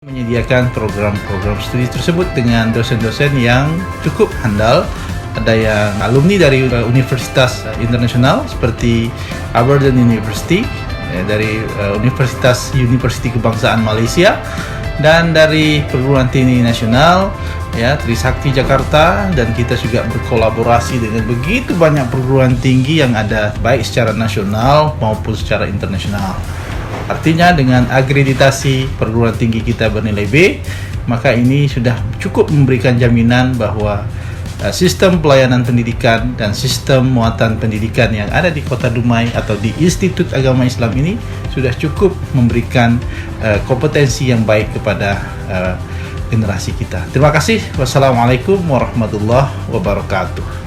Menyediakan program-program studi tersebut dengan dosen-dosen yang cukup handal. Ada yang alumni dari universitas internasional seperti Aberdeen University, dari University Kebangsaan Malaysia, dan dari perguruan tinggi nasional, Trisakti Jakarta, dan kita juga berkolaborasi dengan begitu banyak perguruan tinggi yang ada baik secara nasional maupun secara internasional. Artinya dengan akreditasi perguruan tinggi kita bernilai B, maka ini sudah cukup memberikan jaminan bahwa sistem pelayanan pendidikan dan sistem muatan pendidikan yang ada di Kota Dumai atau di Institut Agama Islam ini sudah cukup memberikan kompetensi yang baik kepada generasi kita. Terima kasih. Wassalamualaikum warahmatullahi wabarakatuh.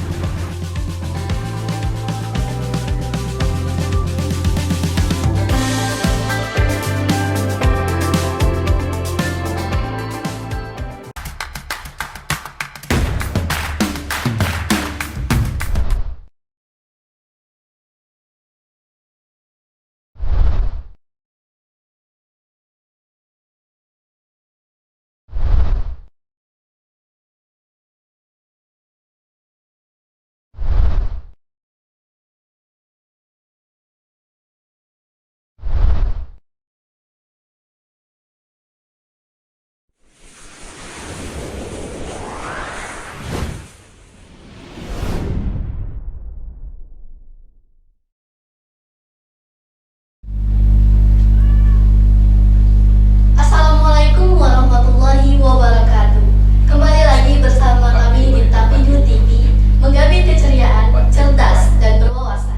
Assalamualaikum warahmatullahi wabarakatuh. Kembali lagi bersama kami di Tapidu TV, menggapai keceriaan, cerdas, dan berwawasan.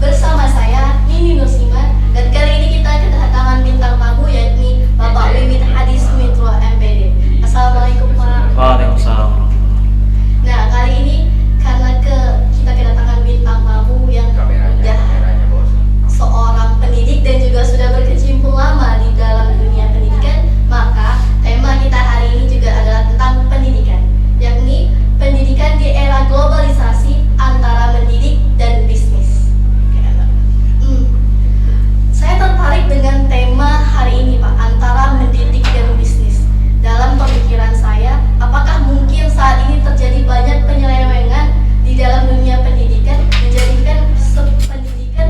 Bersama saya, Nini Nursima, dan kali ini kita kedatangan bintang tamu yakni Bapak Wiwit Hadis Mitro MPD. Assalamualaikum Pak. Waalaikumsalam. Nah, kali ini karena kita kedatangan bintang tamu yang seorang pendidik dan juga sudah berkecimpung lama di dalam dunia pendidikan, maka tema kita hari ini juga adalah tentang pendidikan, yakni pendidikan di era globalisasi antara mendidik dan bisnis. Saya tertarik dengan tema hari ini, Pak, antara mendidik dan bisnis. Dalam pemikiran saya, apakah mungkin saat ini terjadi banyak penyelewengan di dalam dunia pendidikan, menjadikan pendidikan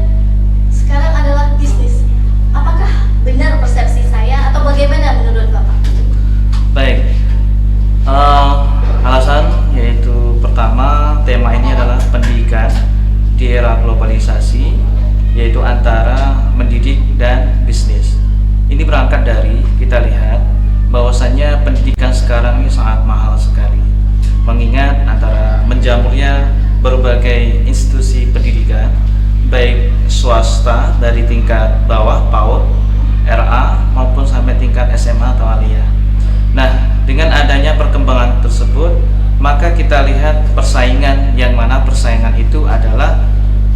sekarang adalah bisnis? Apakah benar persepsi saya atau bagaimana menurut Bapak? Baik, alasan yaitu pertama, tema ini adalah pendidikan di era globalisasi, yaitu antara mendidik dan bisnis. Ini berangkat dari kita lihat bahwasannya pendidikan sekarang ini sangat mahal sekali, mengingat antara menjamurnya berbagai institusi pendidikan, baik swasta dari tingkat bawah PAUD, RA maupun sampai tingkat SMA atau aliyah. Nah, dengan adanya perkembangan tersebut, maka kita lihat persaingan, yang mana persaingan itu adalah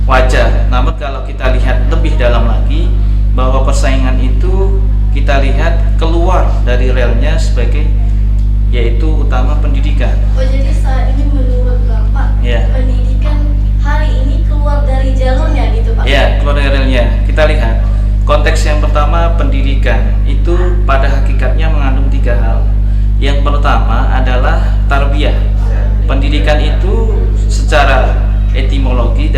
wajar. Namun kalau kita lihat lebih dalam lagi, bahwa persaingan itu kita lihat keluar dari relnya sebagai yaitu utama pendidikan. Oh, jadi saat ini menurut Bapak, pendidikan hari ini keluar dari jalurnya gitu, Pak? Ya, keluar dari relnya. Kita lihat konteks yang pertama, pendidikan itu pada hakikatnya mengandung tiga hal. Yang pertama adalah tarbiyah. Pendidikan itu secara etimologi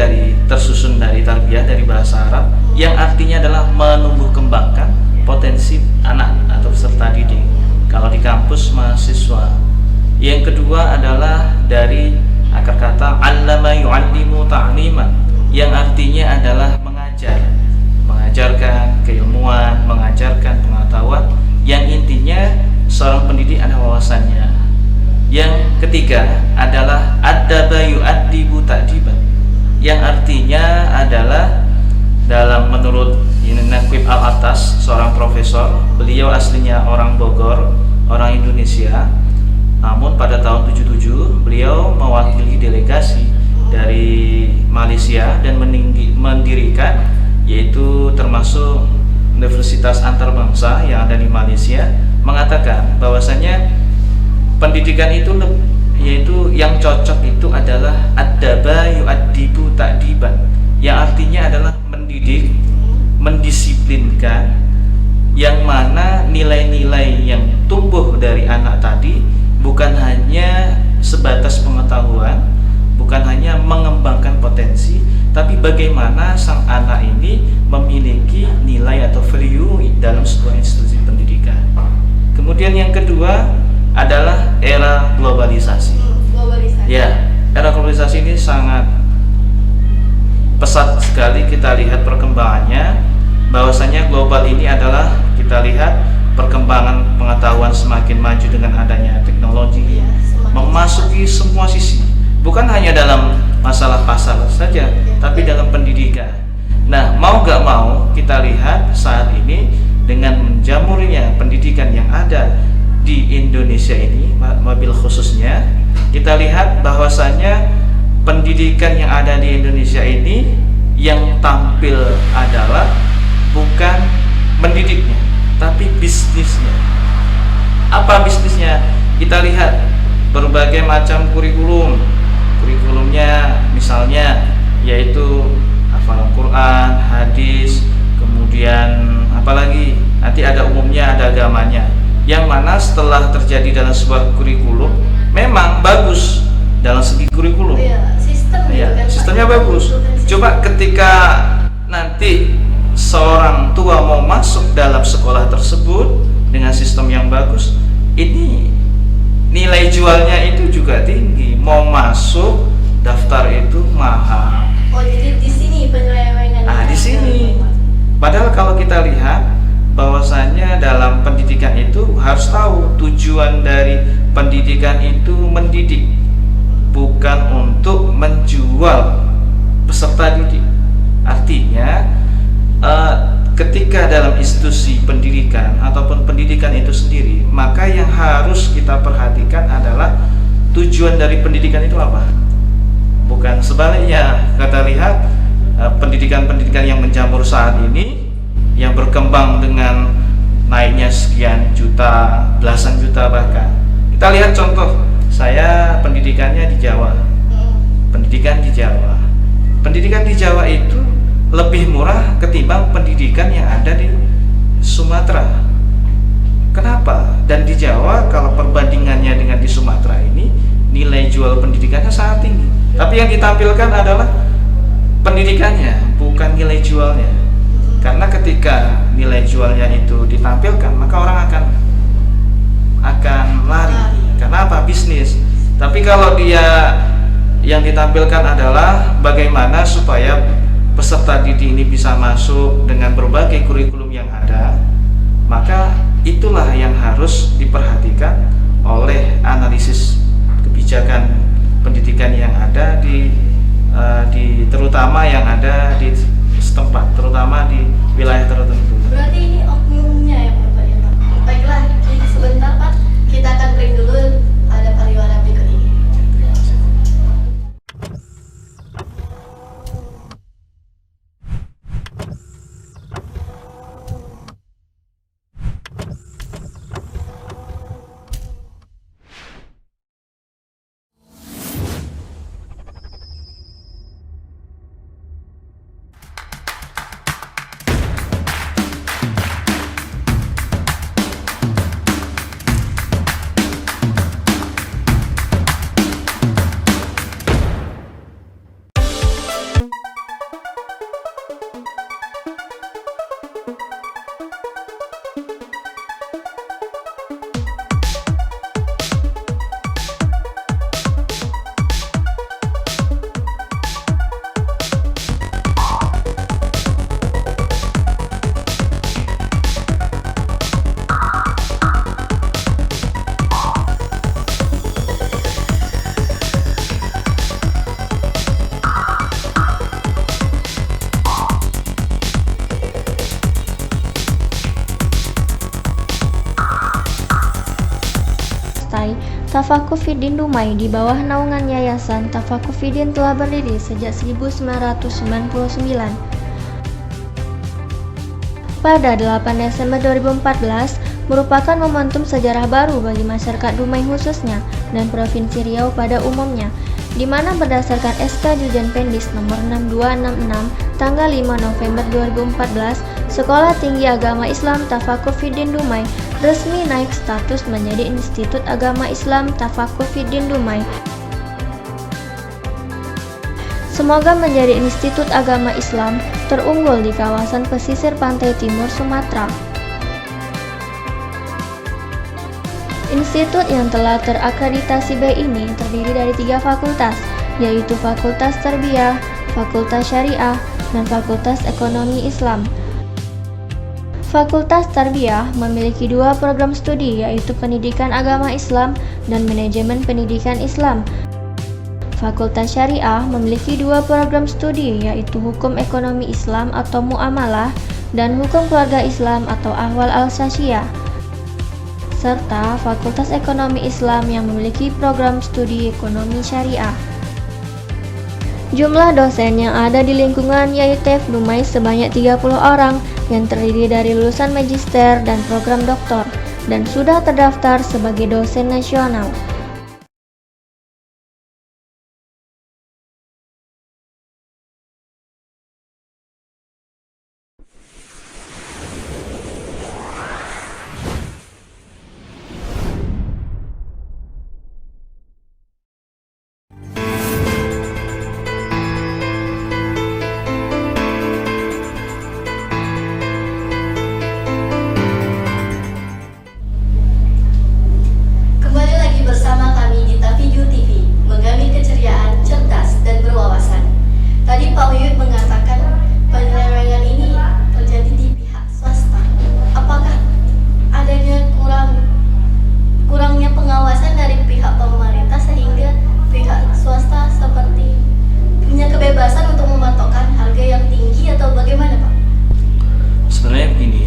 tersusun dari tarbiyah, dari bahasa Arab, yang artinya adalah menumbuh kembangkan potensi anak atau peserta didik. Kalau di kampus, mahasiswa. Yang kedua adalah dari akar kata allama yu'allimu ta'liman, yang artinya adalah mengajarkan keilmuan, mengajarkan pengetahuan, yang intinya seorang pendidik ada wawasannya. Yang ketiga adalah adaba yu'addibu ta'diban, yang artinya adalah menurut Naqib Al-Atas, seorang profesor, beliau aslinya orang Bogor, orang Indonesia, namun pada tahun 77 beliau mewakili delegasi dari Malaysia dan mendirikan, yaitu termasuk Universitas Antarbangsa yang ada di Malaysia, mengatakan bahwasanya pendidikan itu yaitu yang cocok itu adalah adaba yu'addibu ta'diban, yang artinya adalah mendidik, mendisiplinkan, yang mana nilai-nilai yang tumbuh dari anak tadi bukan hanya sebatas pengetahuan, bukan hanya mengembangkan potensi, tapi bagaimana sang anak ini memiliki nilai atau value dalam sebuah institusi pendidikan. Kemudian yang kedua adalah era globalisasi. Globalisasi. Ya, era globalisasi ini sangat pesat sekali kita lihat perkembangannya, bahwasanya global ini adalah kita lihat perkembangan pengetahuan semakin maju dengan adanya teknologi, Iya, semakin memasuki semua sisi, bukan hanya dalam masalah pasar saja, tapi dalam pendidikan. Nah, mau gak mau kita lihat saat ini dengan menjamurnya pendidikan yang ada di Indonesia ini, mobil khususnya, kita lihat bahwasanya pendidikan yang ada di Indonesia ini yang tampil adalah bukan mendidiknya, tapi bisnisnya. Apa bisnisnya? Kita lihat berbagai macam kurikulumnya, misalnya yaitu hafalan Quran, hadis, kemudian apalagi nanti ada umumnya, ada agamanya, yang mana setelah terjadi dalam sebuah kurikulum memang bagus dalam segi kurikulum. Iya, sistem gitu Ya, kan, Pak. sistemnya bagus. Itu kan sistem. Coba ketika nanti seorang tua mau masuk dalam sekolah tersebut dengan sistem yang bagus, ini nilai jualnya itu juga tinggi. Mau masuk daftar itu mahal. Oh, jadi di sini penyelewengan. Di sini. Padahal kalau kita lihat bahwasanya dalam pendidikan itu harus tahu tujuan dari pendidikan itu mendidik, bukan untuk menjual peserta didik. Artinya ketika dalam institusi pendidikan ataupun pendidikan itu sendiri, maka yang harus kita perhatikan adalah tujuan dari pendidikan itu apa, bukan sebaliknya. Kita lihat pendidikan-pendidikan yang menjamur saat ini, yang berkembang dengan naiknya sekian juta, belasan juta bahkan. Kita lihat contoh, saya pendidikannya di Jawa. Pendidikan di Jawa. Pendidikan di Jawa itu lebih murah ketimbang pendidikan yang ada di Sumatera. Kenapa? Dan di Jawa kalau perbandingannya dengan di Sumatera ini, nilai jual pendidikannya sangat tinggi. Tapi yang ditampilkan adalah pendidikannya, bukan nilai jualnya. Karena ketika nilai jualnya itu ditampilkan, maka orang akan lari. Karena apa? Bisnis. Tapi kalau dia yang ditampilkan adalah bagaimana supaya peserta didik ini bisa masuk dengan berbagai kurikulum yang ada, maka itulah yang harus diperhatikan oleh analisis kebijakan pendidikan yang ada di terutama yang ada di setempat, terutama di wilayah tertentu. Berarti ini oknumnya ya Bapak ya Pak. Baiklah, sebentar Pak, kita akan break dulu, ada pariwara berikut ini. Terima kasih. Tafakufidin Dumai di bawah naungan Yayasan Tafakufidin telah berdiri sejak 1999. Pada 8 Desember 2014 merupakan momentum sejarah baru bagi masyarakat Dumai khususnya dan Provinsi Riau pada umumnya, di mana berdasarkan SK Dirjen Pendis nomor 6266 tanggal 5 November 2014 Sekolah Tinggi Agama Islam Tafakufiddin Dumai resmi naik status menjadi Institut Agama Islam Tafakufiddin Dumai. Semoga menjadi institut agama Islam terunggul di kawasan pesisir pantai timur Sumatera. Institut yang telah terakreditasi B ini terdiri dari 3 fakultas, yaitu Fakultas Tarbiyah, Fakultas Syariah, dan Fakultas Ekonomi Islam. Fakultas Tarbiyah memiliki 2 program studi, yaitu Pendidikan Agama Islam dan Manajemen Pendidikan Islam. Fakultas Syariah memiliki 2 program studi, yaitu Hukum Ekonomi Islam atau Muamalah dan Hukum Keluarga Islam atau Ahwal Al-Syasyiyah, serta Fakultas Ekonomi Islam yang memiliki program studi Ekonomi Syariah. Jumlah dosen yang ada di lingkungan YAITEF Dumai sebanyak 30 orang yang terdiri dari lulusan magister dan program doktor dan sudah terdaftar sebagai dosen nasional. Kembali lagi bersama kami di Tafiju TV, menggali keceriaan, cerdas, dan berwawasan. Tadi Pak Wiwit mengatakan penyelewengan ini terjadi di pihak swasta. Apakah adanya kurangnya pengawasan dari pihak pemerintah sehingga pihak swasta seperti punya kebebasan untuk mematokkan harga yang tinggi atau bagaimana, Pak? Sebenarnya begini,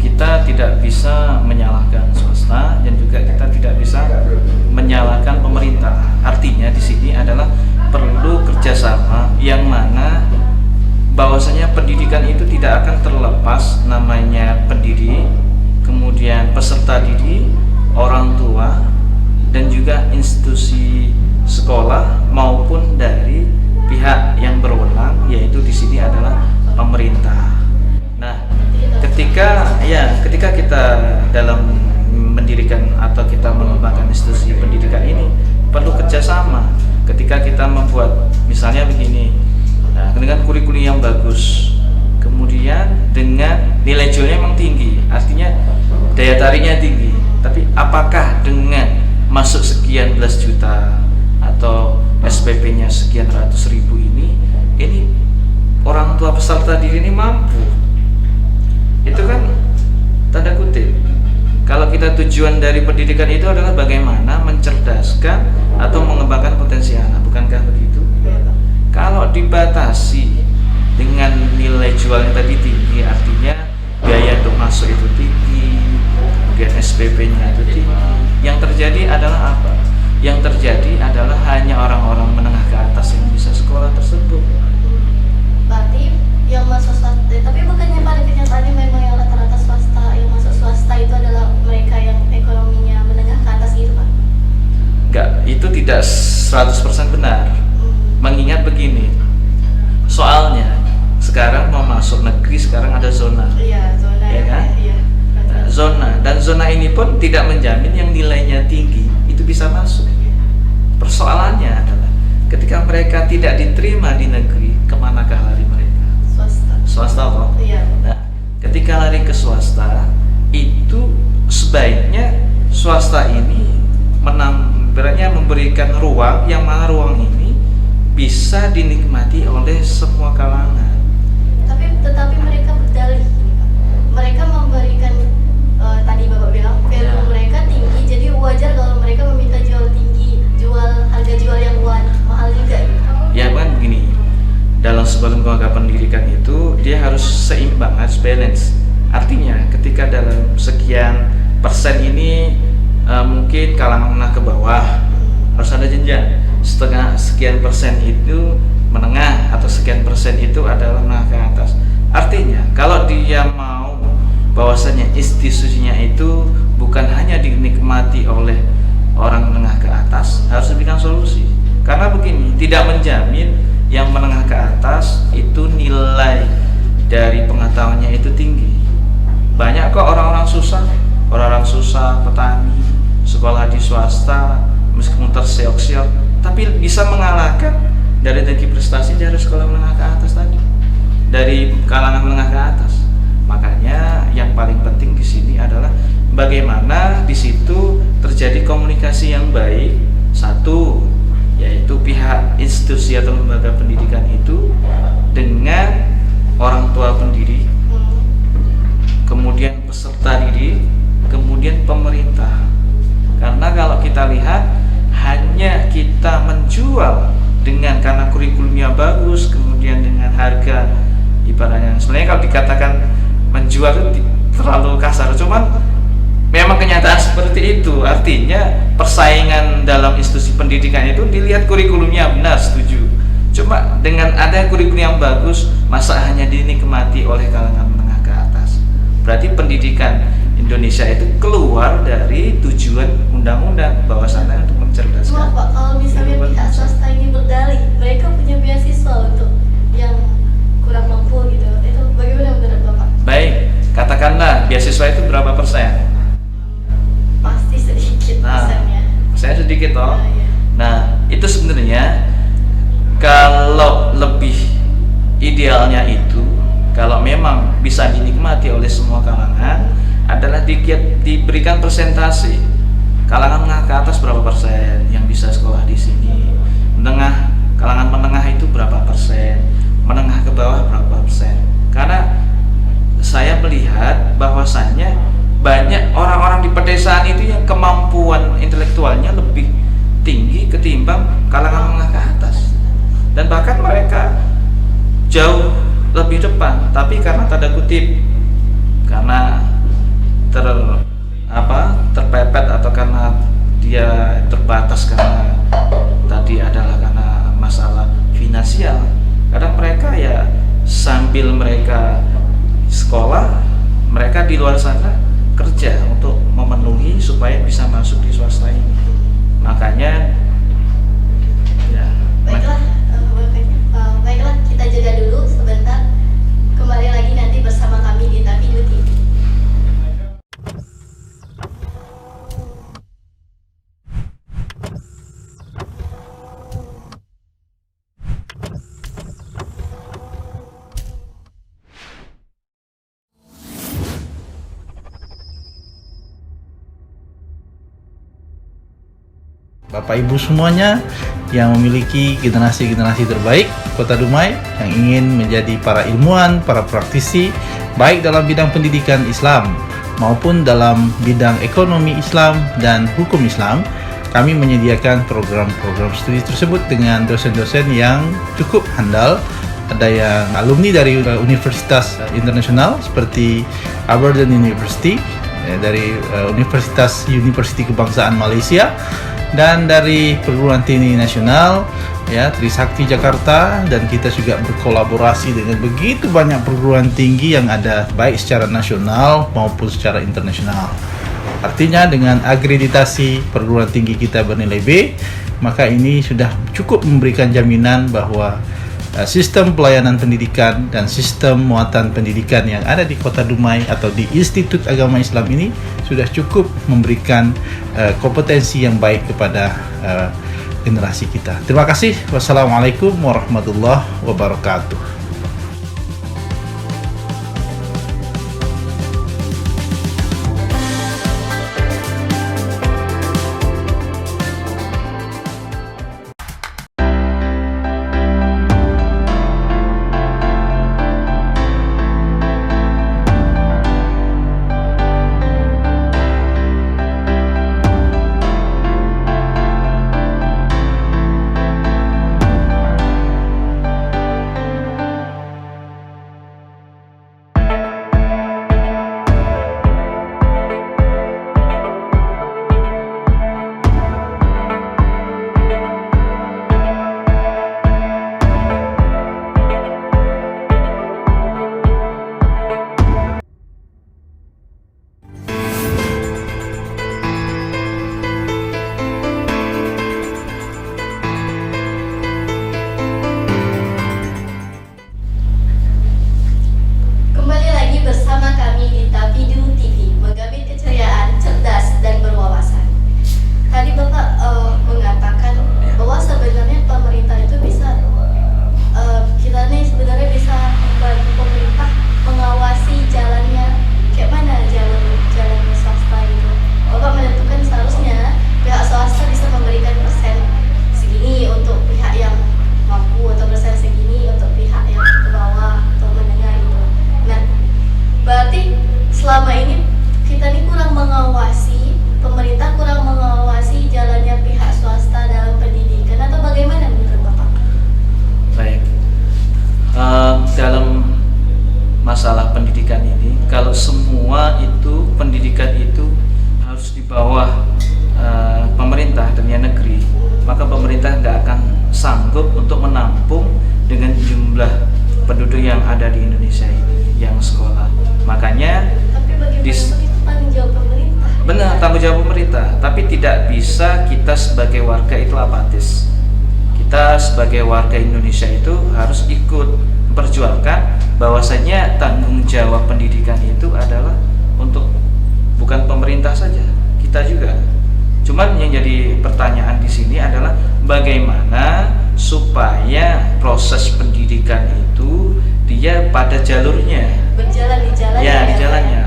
kita tidak bisa menyalahkan swasta dan juga kita tidak bisa menyalahkan pemerintah. Artinya di sini adalah perlu kerjasama yang mana bahwasanya pendidikan itu tidak akan terlepas namanya pendidik, kemudian peserta didik, orang tua, dan juga institusi sekolah maupun dari pihak yang berwenang, yaitu di sini adalah pemerintah. Nah, ketika kita dalam mendirikan atau kita mengembangkan institusi pendidikan ini perlu kerjasama. Ketika kita membuat misalnya begini, nah, dengan kurikulum yang bagus, kemudian dengan nilai jualnya memang tinggi, artinya daya tariknya tinggi, tapi apakah dengan masuk sekian belas juta atau SPP-nya sekian ratus ribu ini orang tua peserta didik ini mampu? Itu kan tanda kutip. Kalau kita tujuan dari pendidikan itu adalah bagaimana mencerdaskan atau mengembangkan potensi anak, bukankah begitu? Kalau dibatasi dengan nilai jualnya tadi tinggi, artinya biaya untuk masuk itu tinggi, kemudian SPP-nya itu tinggi. Yang terjadi adalah apa? Yang terjadi adalah hanya orang-orang menengah ke atas yang bisa sekolah tersebut. Berarti yang masuk swasta, tapi bukannya pada kenyataannya memang yang rata-rata swasta, yang masuk swasta itu adalah mereka yang ekonominya menengah ke atas gitu, Pak? Enggak, itu tidak 100% benar. Mengingat begini, soalnya sekarang mau masuk negeri sekarang ada zona. Iya, zona Ya kan? Iya. Nah, zona ini pun tidak menjamin yang nilainya tinggi itu bisa masuk. Persoalannya adalah ketika mereka tidak diterima di negeri, kemanakah lari mereka? Swasta toh? Iya. Nah, ketika lari ke swasta, itu sebaiknya swasta ini memberikan ruang yang mana ruang ini bisa dinikmati oleh semua kalangan. Tetapi mereka berdalih gini, Pak. Mereka memberikan tadi Bapak bilang value mereka tinggi, jadi wajar kalau mereka meminta jual tinggi, harga jual yang mahal juga gitu. Ya kan begini, dalam sebuah lembaga pendidikan itu dia harus seimbang, harus balance. Artinya ketika dalam sekian persen ini mungkin kalangan menengah ke bawah, harus ada jenjang. Sekian persen itu menengah, atau sekian persen itu adalah menengah ke atas. Artinya kalau dia mau bahwasanya institusinya itu bukan hanya dinikmati oleh orang menengah ke atas, harus diberikan solusi. Karena begini, tidak menjamin yang menengah ke atas itu nilai dari pengetahuannya itu tinggi. Banyak kok orang-orang susah, petani, sekolah di swasta, meskipun terseok-seok, tapi bisa mengalahkan dari segi prestasi dari sekolah menengah ke atas tadi, dari kalangan menengah ke atas. Makanya yang paling penting di sini adalah bagaimana di situ terjadi komunikasi yang baik. Satu, yaitu pihak institusi atau lembaga pendidikan itu dengan orang tua pendidik, kemudian peserta didik, kemudian pemerintah. Karena kalau kita lihat hanya kita menjual dengan karena kurikulumnya bagus, kemudian dengan harga ibaratnya, sebenarnya kalau dikatakan menjual itu terlalu kasar, cuman memang kenyataan seperti itu. Artinya persaingan dalam institusi pendidikan itu dilihat kurikulumnya, benar, setuju. Cuma dengan ada kurikulum yang bagus, masa hanya dinikmati oleh kalangan menengah ke atas? Berarti pendidikan Indonesia itu keluar dari tujuan undang-undang bahwasannya untuk mencerdaskan. Maaf Pak, kalau misalnya pihak swasta ini berdalih, mereka punya beasiswa untuk yang kurang mampu gitu, itu bagaimana menurut Bapak? Baik, katakanlah beasiswa itu berapa persen? Pasti sedikit persennya. Saya sedikit toh. Iya. Nah, itu sebenarnya kalau lebih idealnya itu, kalau memang bisa dinikmati oleh semua kalangan, adalah diberikan persentase. Kalangan menengah ke atas berapa persen yang bisa sekolah di sini? Kalangan menengah itu berapa persen? Menengah ke bawah berapa persen? Karena saya melihat bahwasannya banyak orang-orang di pedesaan itu yang kemampuan intelektualnya lebih tinggi ketimbang kalangan menengah ke atas, dan bahkan mereka jauh lebih depan, tapi karena tanda kutip, karena terpepet atau karena dia terbatas, karena tadi adalah karena masalah finansial. Kadang mereka ya sambil mereka sekolah, mereka di luar sana kerja untuk memenuhi supaya bisa masuk di swasta ini. Makanya ya, Baiklah, kita jeda dulu sebentar. Kembali lagi nanti bersama kami di Tapindo TV. Bapak Ibu semuanya yang memiliki generasi-generasi terbaik Kota Dumai yang ingin menjadi para ilmuwan, para praktisi baik dalam bidang pendidikan Islam maupun dalam bidang ekonomi Islam dan hukum Islam, kami menyediakan program-program studi tersebut dengan dosen-dosen yang cukup handal. Ada yang alumni dari universitas internasional seperti Aberdeen University, dari University Kebangsaan Malaysia, dan dari perguruan tinggi nasional Trisakti Jakarta, dan kita juga berkolaborasi dengan begitu banyak perguruan tinggi yang ada baik secara nasional maupun secara internasional. Artinya dengan akreditasi perguruan tinggi kita bernilai B, maka ini sudah cukup memberikan jaminan bahwa sistem pelayanan pendidikan dan sistem muatan pendidikan yang ada di Kota Dumai atau di Institut Agama Islam ini sudah cukup memberikan kompetensi yang baik kepada generasi kita. Terima kasih. Wassalamualaikum warahmatullahi wabarakatuh. Tapi tidak bisa kita sebagai warga itu apatis. Kita sebagai warga Indonesia itu harus ikut memperjuangkan bahwasanya tanggung jawab pendidikan itu adalah untuk bukan pemerintah saja, kita juga. Cuman yang jadi pertanyaan di sini adalah bagaimana supaya proses pendidikan itu dia pada jalurnya, Berjalan di jalannya. ya di jalannya,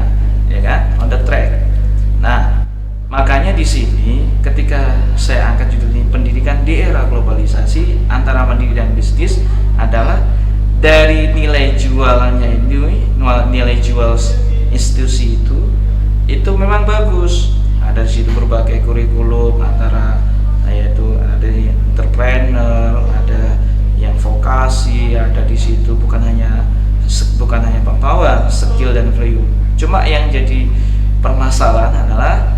ya kan, on the track. Nah, makanya di sini ketika saya angkat judul ini pendidikan di era globalisasi antara mendidik dan bisnis adalah dari nilai jualnya ini, nilai jual institusi itu memang bagus. Ada di situ berbagai kurikulum antara yaitu ada yang entrepreneur, ada yang vokasi, ada di situ bukan hanya pengetahuan, skill dan value. Cuma yang jadi permasalahan adalah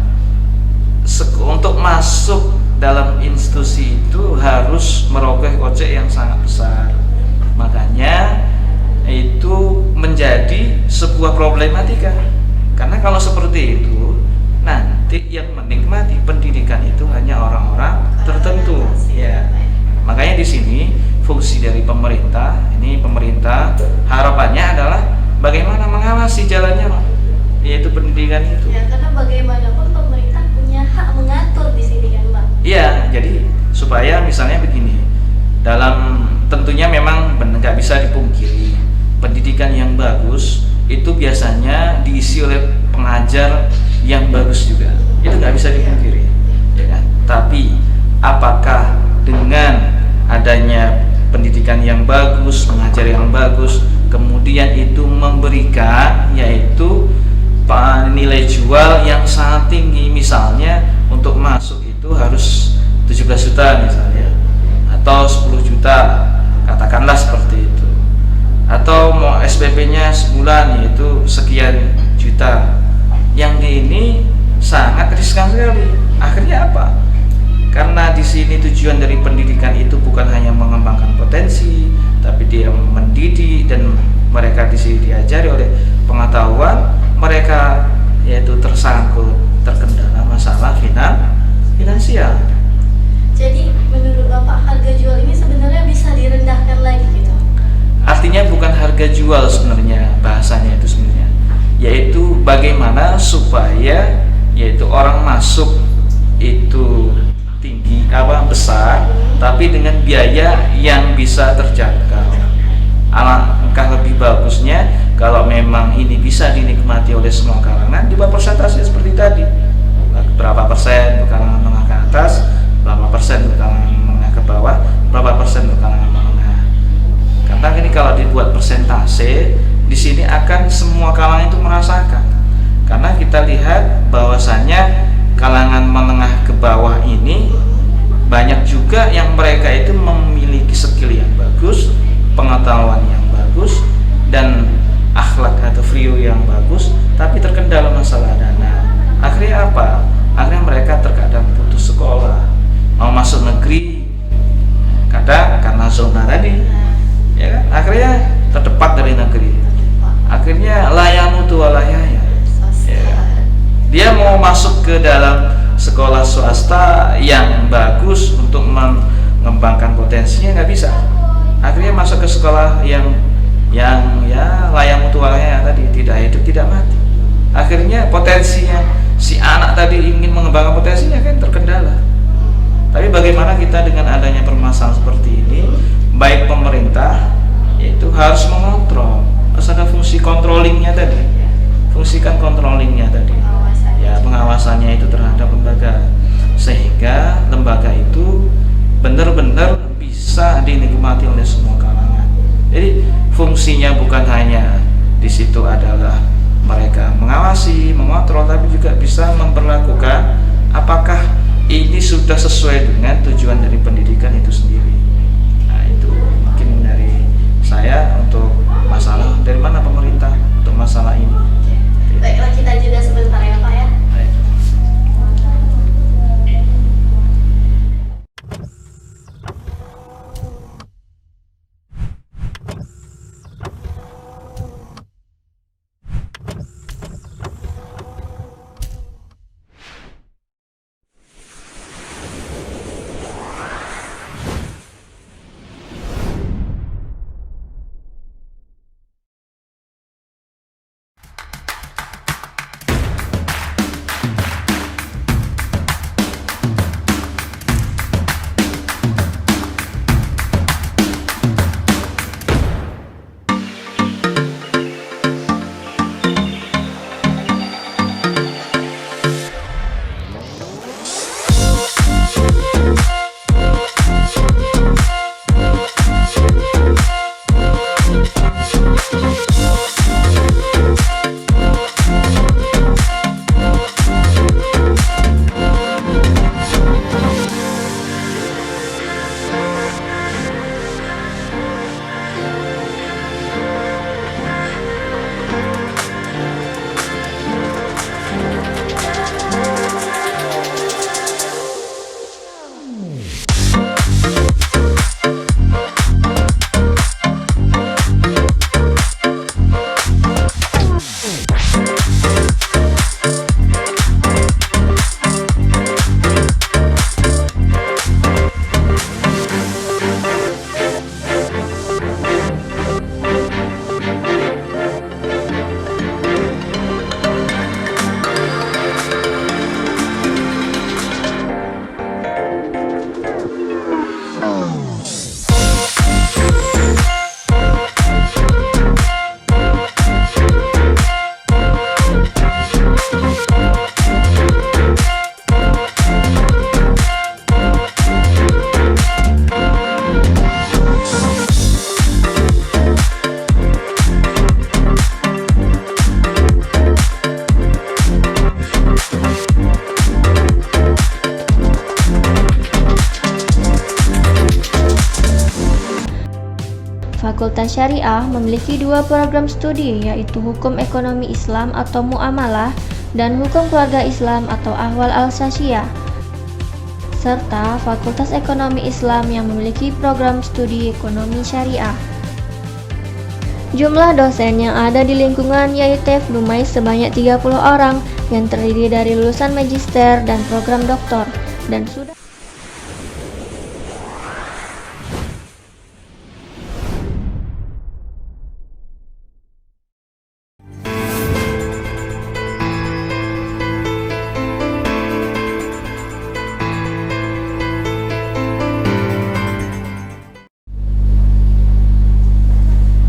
untuk masuk dalam institusi itu harus merogoh kocek yang sangat besar. Makanya itu menjadi sebuah problematika. Karena kalau seperti itu, nanti yang menikmati pendidikan itu hanya orang-orang tertentu. Ya, makanya di sini fungsi dari pemerintah, ini pemerintah harapannya adalah bagaimana mengawasi jalannya, yaitu pendidikan itu. Ya, karena bagaimanapun pemerintah punya hak mengatur di sini kan, Pak. Iya, jadi supaya misalnya begini, dalam tentunya memang nggak bisa dipungkiri pendidikan yang bagus itu biasanya diisi oleh pengajar yang bagus juga, itu nggak bisa dipungkiri, ya kan? Tapi apakah dengan adanya pendidikan yang bagus, pengajar yang bagus, kemudian itu memberikan yaitu nilai jual yang sangat tinggi, misalnya untuk masuk itu harus 17 juta misalnya, atau 10 juta, katakanlah seperti itu, atau mau SPP-nya sebulan yaitu sekian juta. Yang ini sangat riskan sekali. Akhirnya apa? Karena di sini tujuan dari pendidikan itu bukan hanya mengembangkan potensi, tapi dia mendidik dan mereka di sini diajari oleh pengetahuan, mereka yaitu terkendala masalah finansial. Jadi menurut Bapak harga jual ini sebenarnya bisa direndahkan lagi gitu. Artinya bukan harga jual sebenarnya, bahasanya itu sebenarnya, yaitu bagaimana supaya yaitu orang masuk itu tinggi besar, tapi dengan biaya yang bisa terjangkau. Alangkah lebih bagusnya kalau memang ini bisa dinikmati oleh semua kalangan, dibuat persentase seperti tadi, berapa persen untuk kalangan menengah ke atas, berapa persen untuk kalangan menengah ke bawah, berapa persen untuk kalangan menengah. Karena ini kalau dibuat persentase, di sini akan semua kalangan itu merasakan. Karena kita lihat bahwasannya kalangan menengah ke bawah ini banyak juga yang mereka itu memiliki skill yang bagus, pengetahuan yang bagus, dan akhlak atau value yang bagus, tapi terkendala masalah dana. Akhirnya apa? Akhirnya mereka terkadang putus sekolah, mau masuk negeri, kadang karena zona tadi, ya kan? Akhirnya terdepak dari negeri. Akhirnya layamu tua layaya. Ya. Dia mau masuk ke dalam sekolah swasta yang bagus untuk mengembangkan potensinya, nggak bisa. Akhirnya masuk ke sekolah yang ya layamu tua layaya tadi, tidak hidup tidak mati. Akhirnya potensinya si anak tadi ingin mengembangkan potensinya kan terkendala. Tapi bagaimana kita dengan adanya permasalahan seperti ini, baik pemerintah yaitu harus mengontrol, harus ada fungsi controllingnya tadi, fungsikan controllingnya tadi, ya pengawasannya itu terhadap lembaga, sehingga lembaga itu benar-benar bisa dinikmati oleh semua kalangan. Jadi fungsinya bukan hanya di situ adalah mereka mengawasi, mengontrol, tapi juga bisa memperlakukan apakah ini sudah sesuai dengan tujuan dari pendidikan itu sendiri. Nah, itu mungkin dari saya untuk masalah dari mana pemerintah untuk masalah ini. Baiklah, kita jeda sebentar ya Pak ya. Baik. Fakultas Syariah memiliki dua program studi, yaitu Hukum Ekonomi Islam atau Muamalah dan Hukum Keluarga Islam atau Ahwal Al-Sasiyah, serta Fakultas Ekonomi Islam yang memiliki program studi Ekonomi Syariah. Jumlah dosen yang ada di lingkungan YTF Dumai sebanyak 30 orang yang terdiri dari lulusan magister dan program doktor dan sudah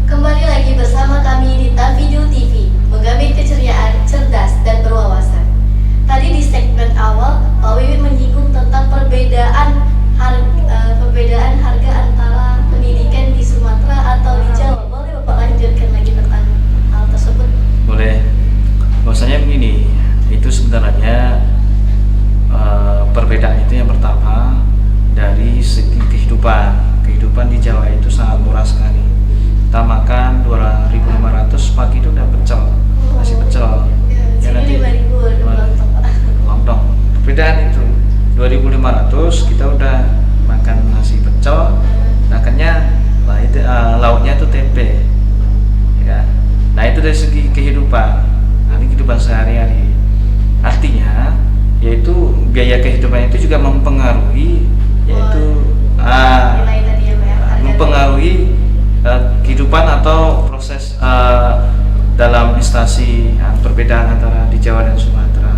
Kembali lagi bersama kami di Video TV, menggamit keceriaan, cerdas, dan berwawasan. Tadi di segmen awal, Pak Wiwin menyinggung tentang perbedaan harga antara pendidikan di Sumatera atau di Jawa. Boleh Bapak lanjutkan lagi tentang hal tersebut? Boleh. Bahwasanya begini, itu sebenarnya perbedaan itu yang pertama dari segi kehidupan di Jawa itu sangat murah sekali. Kita makan 2.500 pagi itu udah pecel, nasi pecel. Ya, nanti 5.000 lontong. Perbedaan itu 2.500 kita udah makan nasi pecel, nah kenyang. Nah itu lauknya itu tempe, ya. Nah itu dari segi kehidupan, ini kehidupan sehari-hari. Artinya, yaitu biaya kehidupan itu juga mempengaruhi, yaitu nilai tadi ya, Pak, harga mempengaruhi kehidupan atau proses dalam instansi perbedaan antara di Jawa dan Sumatera.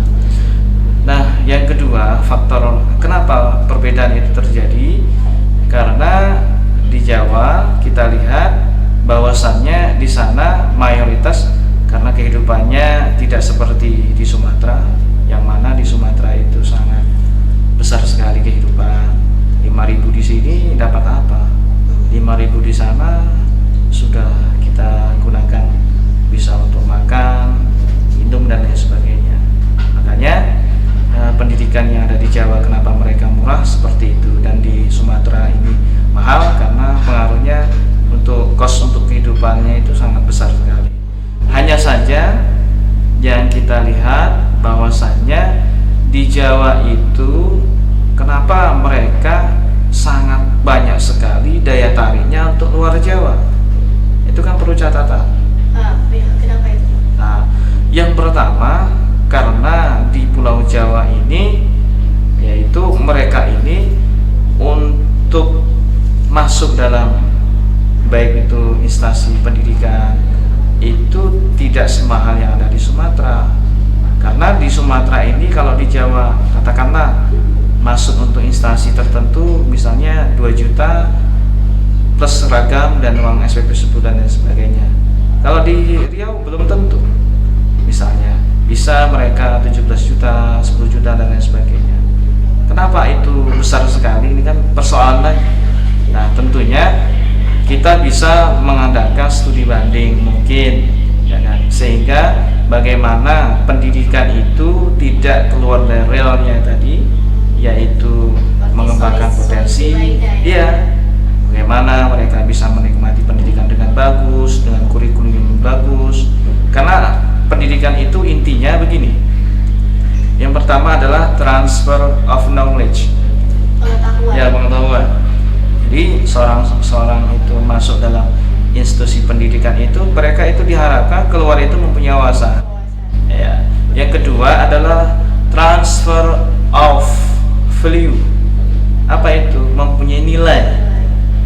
Nah, yang kedua, faktor kenapa perbedaan itu terjadi, karena di Jawa kita lihat bahwasannya di sana mayoritas karena kehidupannya tidak seperti di Sumatera, yang mana di Sumatera itu sangat besar sekali kehidupan. 5.000 di sini dapat apa? 5.000 di sana sudah kita gunakan bisa untuk makan, minum dan lain sebagainya. Makanya pendidikan yang ada di Jawa kenapa mereka murah seperti itu, dan di Sumatera ini mahal karena pengaruhnya untuk kos untuk kehidupannya itu sangat besar sekali. Hanya saja yang kita lihat bahwasannya di Jawa itu kenapa mereka sangat banyak sekali daya tariknya untuk luar Jawa. Itu kan perlu catatan. Kenapa itu? Nah, yang pertama karena di Pulau Jawa ini, yaitu mereka ini untuk masuk dalam baik itu instansi pendidikan itu tidak semahal yang ada di Sumatera. Karena di Sumatera ini kalau di Jawa katakanlah masuk untuk instansi tertentu misalnya 2 juta plus seragam dan uang SPP sebulan dan sebagainya. Kalau di Riau belum tentu, misalnya bisa mereka 17 juta, 10 juta dan lain sebagainya. Kenapa itu besar sekali? Ini kan persoalan lagi. Nah tentunya kita bisa mengadakan studi banding mungkin, ya kan? Sehingga bagaimana pendidikan itu tidak keluar dari realnya tadi, yaitu mengembangkan potensi, iya, bagaimana mereka bisa menikmati pendidikan dengan bagus, dengan kurikulum yang bagus. Karena pendidikan itu intinya begini. Yang pertama adalah transfer of knowledge, pengetahuan. Jadi seorang itu masuk dalam institusi pendidikan itu, mereka itu diharapkan keluar itu mempunyai wawasan. Ya. Yang kedua adalah transfer of value. Apa itu? Mempunyai nilai.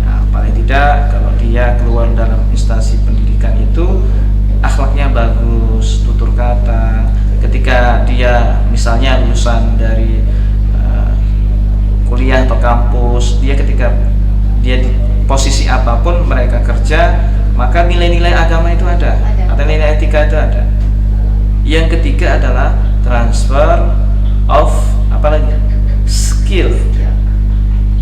Nah, paling tidak kalau dia keluar dalam instansi pendidikan itu akhlaknya bagus, tutur kata. Ketika dia misalnya lulusan dari kuliah atau kampus, dia ketika dia di posisi apapun mereka kerja, maka nilai-nilai agama itu ada. Atau nilai etika itu ada. Yang ketiga adalah transfer of apa lagi? Skill.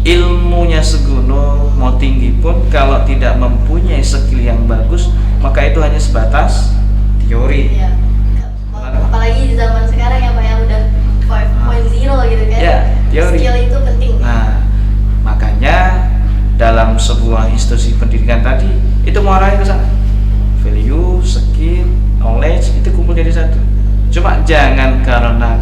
Ilmunya segunung mau tinggi pun kalau tidak mempunyai skill yang bagus, maka itu hanya sebatas teori. Iya. Apalagi di zaman sekarang ya Pak, yang udah 5.0 gitu kan. Ya, teori. Skill itu penting. Nah, makanya dalam sebuah institusi pendidikan tadi itu mengarahnya ke sana. Value, skill, knowledge itu kumpul jadi satu. Cuma jangan karena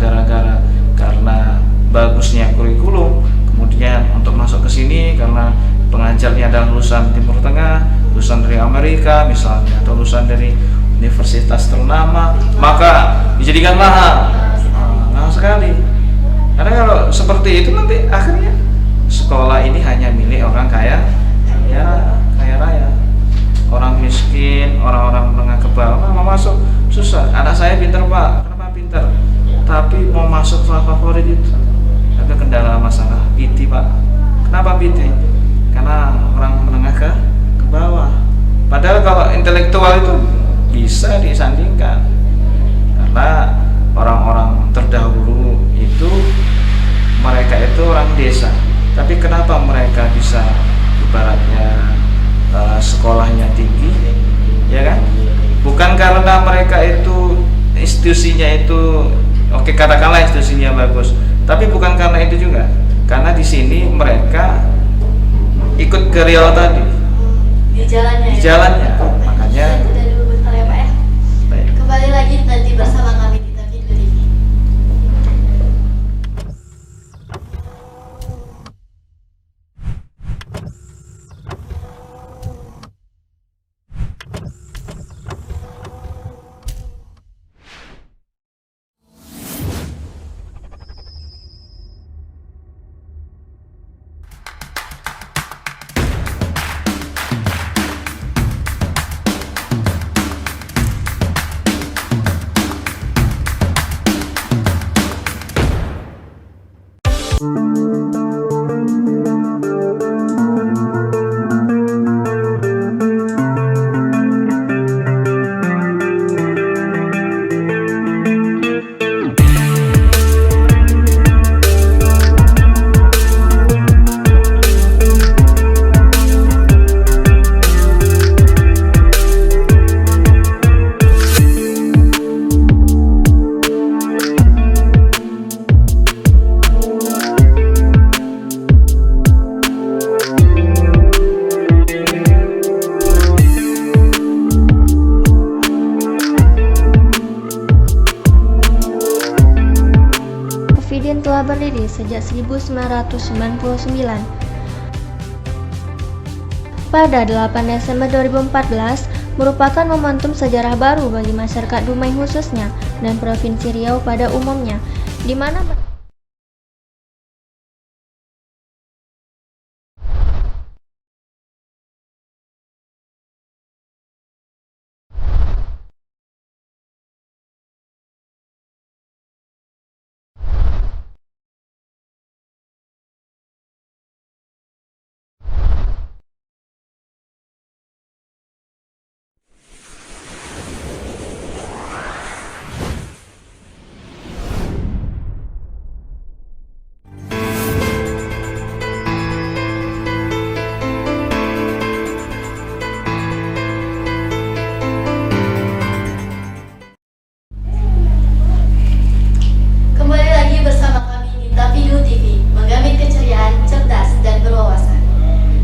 bagusnya kurikulum, kemudian untuk masuk ke sini karena pengajarnya adalah lulusan Timur Tengah, lulusan dari Amerika misalnya, atau lulusan dari universitas ternama, maka dijadikan mahal. Mahal sekali. Karena kalau seperti itu nanti akhirnya sekolah ini hanya milik orang kaya raya. Orang miskin, orang-orang menengah ke bawah mau masuk susah. Anak saya pintar Pak, kenapa pintar? Tapi mau masuk favorit itu ada kendala masalah PT Pak. Kenapa PT? Karena orang menengah ke bawah. Padahal kalau intelektual itu bisa disandingkan, karena orang-orang terdahulu itu mereka itu orang desa. Tapi kenapa mereka bisa ibaratnya sekolahnya tinggi, ya kan? Bukan karena mereka itu institusinya itu oke, katakanlah institusinya bagus, tapi bukan karena itu juga, karena di sini mereka ikut ke Riau tadi Di jalannya. Makanya Sudah dulu bentar ya Pak ya. baik. Kembali lagi nanti bersama kami di Takidu TV. Pavilion telah berdiri sejak 1999. Pada 8 Desember 2014, merupakan momentum sejarah baru bagi masyarakat Dumai khususnya dan Provinsi Riau pada umumnya, di mana Kembali lagi bersama kami di Takidu TV, menggamit keceriaan, cerdas, dan berwawasan.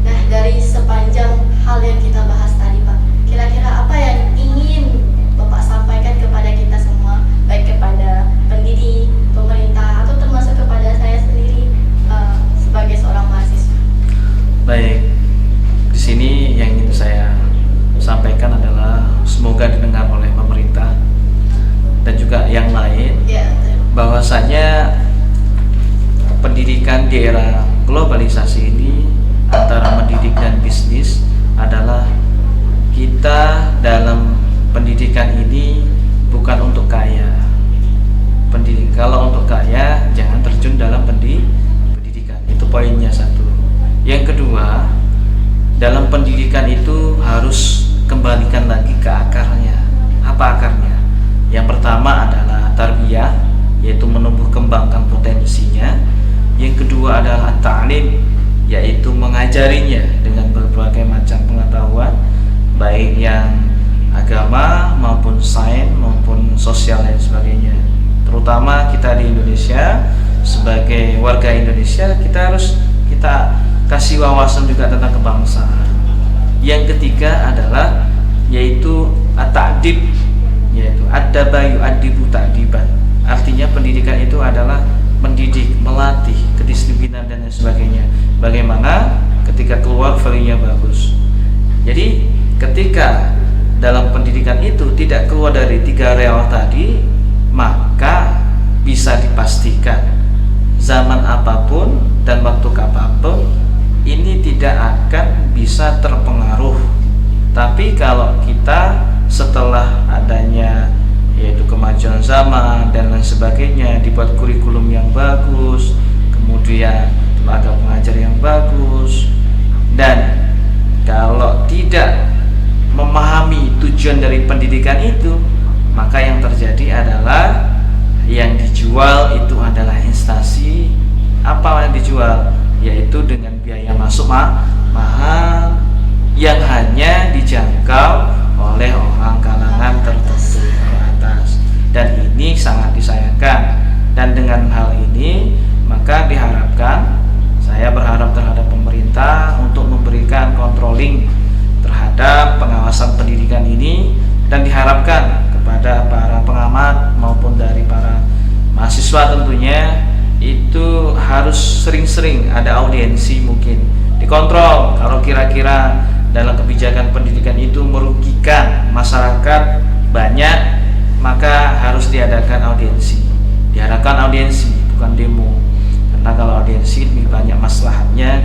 Nah, dari sepanjang hal yang kita bahas tadi Pak, kira-kira apa yang ingin Bapak sampaikan kepada kita semua, baik kepada pendidik, pemerintah, atau termasuk kepada saya sendiri sebagai seorang mahasiswa? Baik, di sini yang ingin saya sampaikan adalah semoga didengar oleh pemerintah dan juga yang lain, Ya, bahwasanya pendidikan di era globalisasi ini antara mendidik dan bisnis adalah kita dalam pendidikan ini bukan untuk kaya. Kalau untuk kaya jangan terjun dalam pendidikan. Itu poinnya satu. Yang kedua, dalam pendidikan itu harus kembalikan lagi ke akarnya. Apa akarnya? Yang pertama adalah tarbiyah, yaitu menumbuh kembangkan potensinya. Yang kedua adalah ta'lim, yaitu mengajarinya dengan berbagai macam pengetahuan, baik yang agama maupun sains maupun sosial dan sebagainya. Terutama kita di Indonesia, sebagai warga Indonesia, kita harus kasih wawasan juga tentang kebangsaan. Yang ketiga adalah yaitu at-ta'dib, yaitu ad-daba yu'addibu ta'diban. Artinya pendidikan itu adalah mendidik, melatih kedisiplinan dan lain sebagainya. Bagaimana ketika keluar value-nya bagus. Jadi ketika dalam pendidikan itu tidak keluar dari 3 rel tadi, maka bisa dipastikan zaman apapun dan waktu apapun ini tidak akan bisa terpengaruh. Tapi kalau kita setelah adanya yaitu kemajuan zaman dan lain sebagainya, dibuat kurikulum yang bagus, kemudian tenaga pengajar yang bagus, dan kalau tidak memahami tujuan dari pendidikan itu, maka yang terjadi adalah yang dijual itu adalah instansi. Apa yang dijual? Yaitu dengan biaya masuk mahal yang hanya dijangkau oleh orang kalangan tertentu ke atas, dan ini sangat disayangkan. Dan dengan hal ini maka diharapkan, saya berharap terhadap pemerintah untuk memberikan controlling terhadap pengawasan pendidikan ini, dan diharapkan kepada para pengamat maupun dari para mahasiswa tentunya itu harus sering-sering ada audiensi, mungkin dikontrol kalau kira-kira dalam kebijakan pendidikan itu merugikan masyarakat banyak, maka harus diadakan audiensi. Diharapkan audiensi, bukan demo, karena kalau audiensi lebih banyak maslahatnya